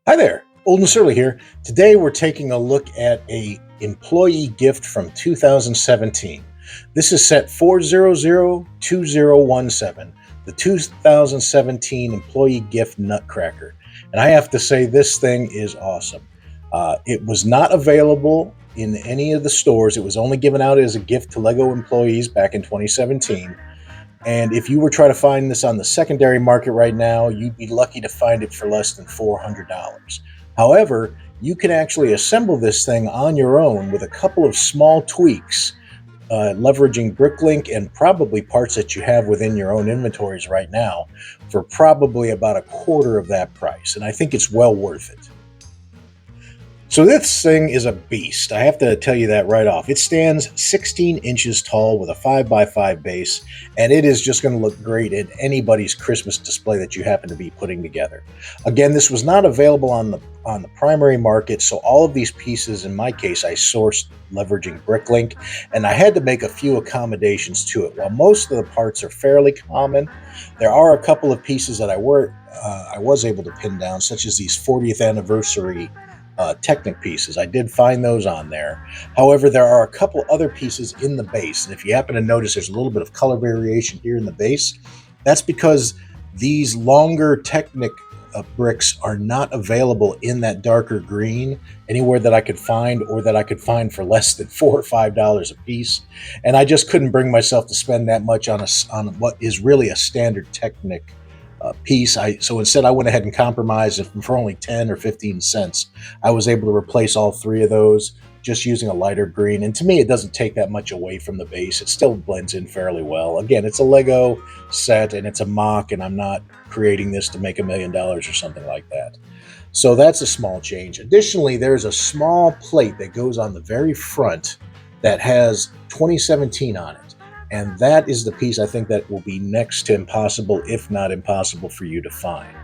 Hi there, Old and Surly here. Today we're taking a look at a employee gift from 2017. This is set 4002017, the 2017 employee gift Nutcracker. And I have to say this thing is awesome. It was not available in any of the stores. It was only given out as a gift to Lego employees back in 2017. And if you were trying to find this on the secondary market right now, you'd be lucky to find it for less than $400. However, you can actually assemble this thing on your own with a couple of small tweaks, leveraging Bricklink and probably parts that you have within your own inventories right now for probably about a quarter of that price. And I think it's well worth it. So this thing is a beast. I have to tell you that right off. It stands 16 inches tall with a 5x5 base, and it is just going to look great in anybody's Christmas display that you happen to be putting together. Again, this was not available on the primary market, so all of these pieces, in my case, I sourced leveraging Bricklink, and I had to make a few accommodations to it. While most of the parts are fairly common, there are a couple of pieces that I was able to pin down, such as these 40th anniversary Technic pieces. I did find those on there. However, there are a couple other pieces in the base, and if you happen to notice there's a little bit of color variation here in the base, that's because these longer Technic bricks are not available in that darker green anywhere that I could find, or that I could find for less than $4 or $5 a piece. And I just couldn't bring myself to spend that much on what is really a standard Technic piece. So instead I went ahead and compromised, and for only 10 or 15 cents, I was able to replace all three of those just using a lighter green. And to me, it doesn't take that much away from the base. It still blends in fairly well. Again, it's a Lego set and it's a mock, and I'm not creating this to make $1 million or something like that. So that's a small change. Additionally, there's a small plate that goes on the very front that has 2017 on it. And that is the piece I think that will be next to impossible, if not impossible, for you to find.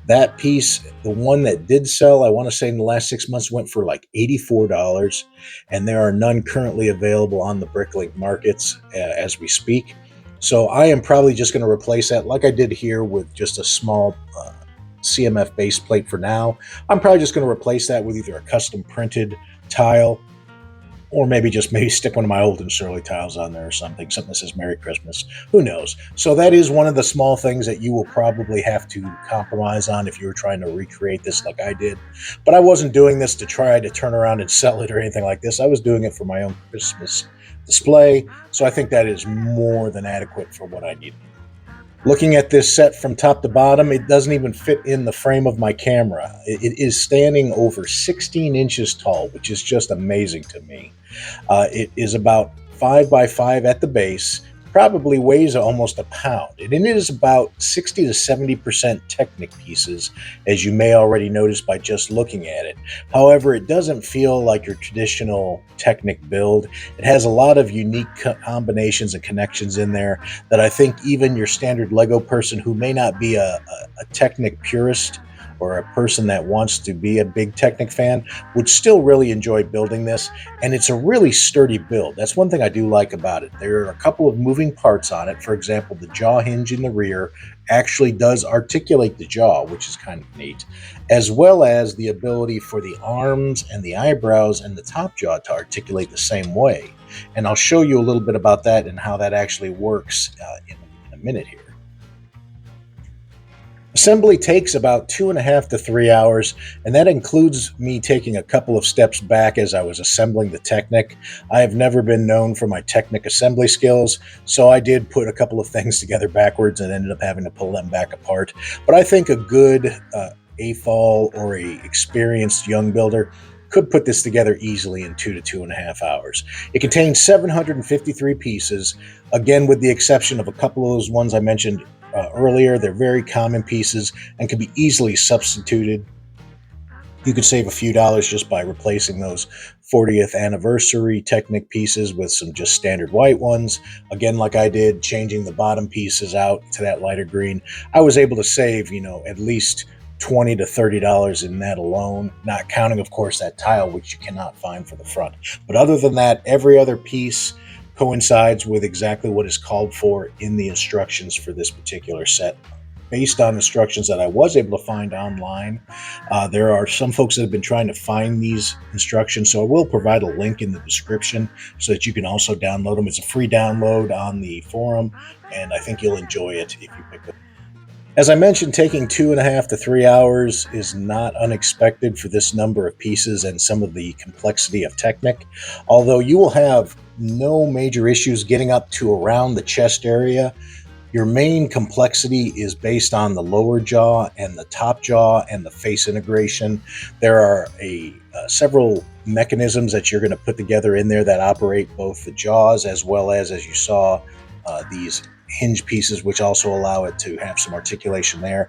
That piece, the one that did sell, I want to say in the last 6 months, went for like $84, and there are none currently available on the Bricklink markets as we speak. So I am probably just going to replace that, like I did here, with just a small CMF base plate for now. I'm probably just going to replace that with either a custom printed tile, or maybe stick one of my Old and Surly tiles on there or something that says Merry Christmas. Who knows? So that is one of the small things that you will probably have to compromise on if you were trying to recreate this like I did. But I wasn't doing this to try to turn around and sell it or anything like this. I was doing it for my own Christmas display. So I think that is more than adequate for what I needed. Looking at this set from top to bottom, it doesn't even fit in the frame of my camera. It is standing over 16 inches tall, which is just amazing to me. It is about 5x5 at the base, probably weighs almost a pound. And it is about 60 to 70% Technic pieces, as you may already notice by just looking at it. However, it doesn't feel like your traditional Technic build. It has a lot of unique combinations and connections in there that I think even your standard Lego person who may not be a Technic purist, or a person that wants to be a big Technic fan, would still really enjoy building this. And it's a really sturdy build. That's one thing I do like about it. There are a couple of moving parts on it. For example, the jaw hinge in the rear actually does articulate the jaw, which is kind of neat, as well as the ability for the arms and the eyebrows and the top jaw to articulate the same way. And I'll show you a little bit about that and how that actually works in a minute here. Assembly takes about 2.5 to 3 hours, and that includes me taking a couple of steps back as I was assembling the Technic. I have never been known for my Technic assembly skills, so I did put a couple of things together backwards and ended up having to pull them back apart. But I think a good AFOL or a experienced young builder could put this together easily in 2 to 2.5 hours. It contains 753 pieces, again with the exception of a couple of those ones I mentioned earlier. They're very common pieces and can be easily substituted. You could save a few dollars just by replacing those 40th anniversary Technic pieces with some just standard white ones. Again, like I did, changing the bottom pieces out to that lighter green, I was able to save, at least $20 to $30 in that alone, not counting, of course, that tile, which you cannot find for the front. But other than that, every other piece coincides with exactly what is called for in the instructions for this particular set. based on instructions that I was able to find online. There are some folks that have been trying to find these instructions, so I will provide a link in the description so that you can also download them. It's a free download on the forum, and I think you'll enjoy it if you pick it. As I mentioned, taking 2.5 to 3 hours is not unexpected for this number of pieces and some of the complexity of Technic, although you will have no major issues getting up to around the chest area. Your main complexity is based on the lower jaw and the top jaw and the face integration. There are several mechanisms that you're going to put together in there that operate both the jaws as well as you saw, these hinge pieces, which also allow it to have some articulation there.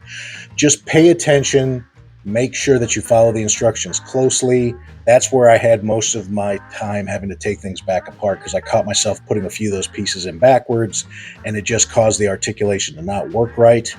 Just pay attention, make sure that you follow the instructions closely. That's where I had most of my time having to take things back apart, because I caught myself putting a few of those pieces in backwards, and it just caused the articulation to not work right.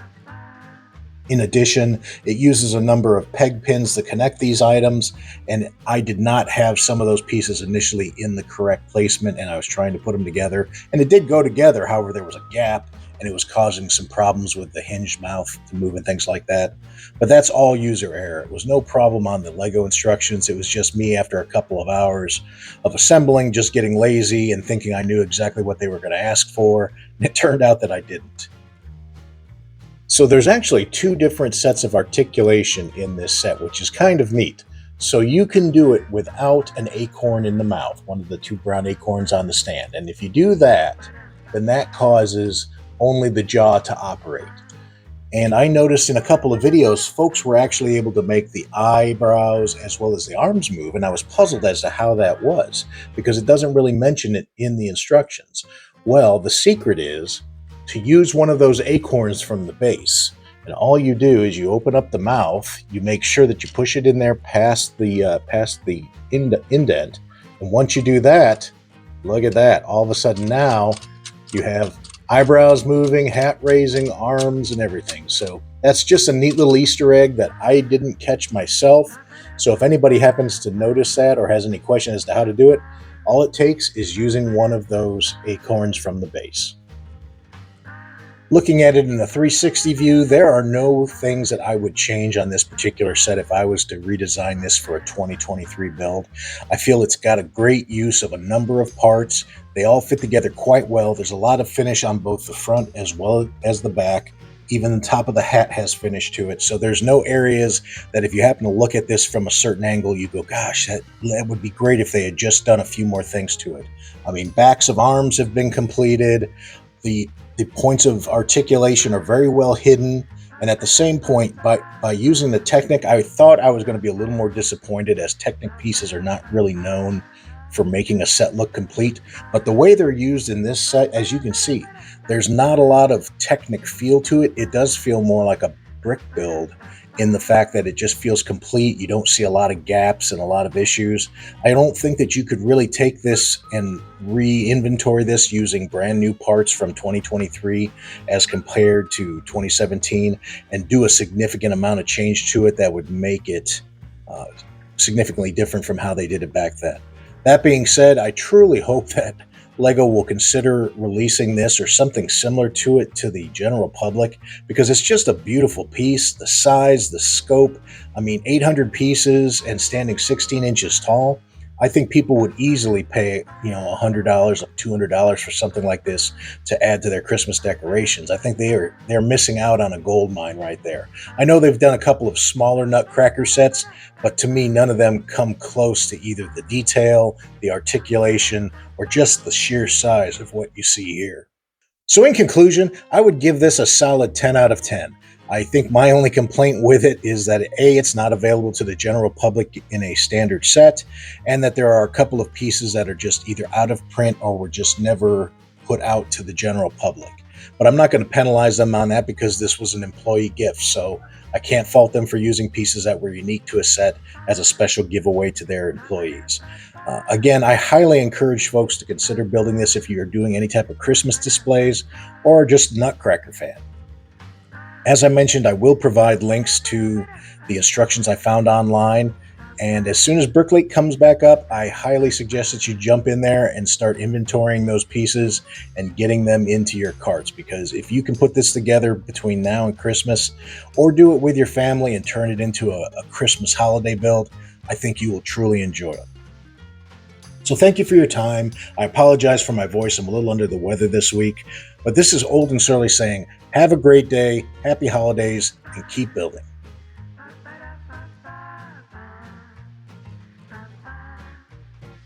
In addition, it uses a number of peg pins to connect these items, and I did not have some of those pieces initially in the correct placement, and I was trying to put them together, and it did go together. However, there was a gap, and it was causing some problems with the hinged mouth to move and things like that. But that's all user error. It was no problem on the Lego instructions. It was just me, after a couple of hours of assembling, just getting lazy and thinking I knew exactly what they were going to ask for, and it turned out that I didn't. So there's actually two different sets of articulation in this set, which is kind of neat. So you can do it without an acorn in the mouth, one of the two brown acorns on the stand. And if you do that, then that causes only the jaw to operate. And I noticed in a couple of videos, folks were actually able to make the eyebrows as well as the arms move. And I was puzzled as to how that was, because it doesn't really mention it in the instructions. Well, the secret is to use one of those acorns from the base. And all you do is you open up the mouth, you make sure that you push it in there past the indent. And once you do that, look at that. All of a sudden now you have eyebrows moving, hat raising, arms, and everything. So that's just a neat little Easter egg that I didn't catch myself. So if anybody happens to notice that or has any question as to how to do it, all it takes is using one of those acorns from the base. Looking at it in a 360 view, there are no things that I would change on this particular set if I was to redesign this for a 2023 build. I feel it's got a great use of a number of parts. They all fit together quite well. There's a lot of finish on both the front as well as the back. Even the top of the hat has finish to it. So there's no areas that if you happen to look at this from a certain angle, you go, gosh, that would be great if they had just done a few more things to it. I mean, backs of arms have been completed. The points of articulation are very well hidden. And at the same point, by using the Technic, I thought I was going to be a little more disappointed, as Technic pieces are not really known for making a set look complete. But the way they're used in this set, as you can see, there's not a lot of Technic feel to it. It does feel more like a brick build, in the fact that it just feels complete. You don't see a lot of gaps and a lot of issues. I don't think that you could really take this and re-inventory this using brand new parts from 2023 as compared to 2017 and do a significant amount of change to it that would make it significantly different from how they did it back then. That being said, I truly hope that Lego will consider releasing this or something similar to it to the general public, because it's just a beautiful piece. The size, the scope, I mean, 800 pieces and standing 16 inches tall. I think people would easily pay, $100, $200 for something like this to add to their Christmas decorations. I think they're missing out on a gold mine right there. I know they've done a couple of smaller Nutcracker sets, but to me, none of them come close to either the detail, the articulation, or just the sheer size of what you see here. So in conclusion, I would give this a solid 10 out of 10. I think my only complaint with it is that A, it's not available to the general public in a standard set, and that there are a couple of pieces that are just either out of print or were just never put out to the general public. But I'm not going to penalize them on that, because this was an employee gift, so I can't fault them for using pieces that were unique to a set as a special giveaway to their employees. Again, I highly encourage folks to consider building this if you're doing any type of Christmas displays or just Nutcracker fan. As I mentioned, I will provide links to the instructions I found online. And as soon as Bricklink comes back up, I highly suggest that you jump in there and start inventorying those pieces and getting them into your carts. Because if you can put this together between now and Christmas, or do it with your family and turn it into a Christmas holiday build, I think you will truly enjoy it. So thank you for your time. I apologize for my voice. I'm a little under the weather this week, but this is Old and Surly saying, have a great day, happy holidays, and keep building.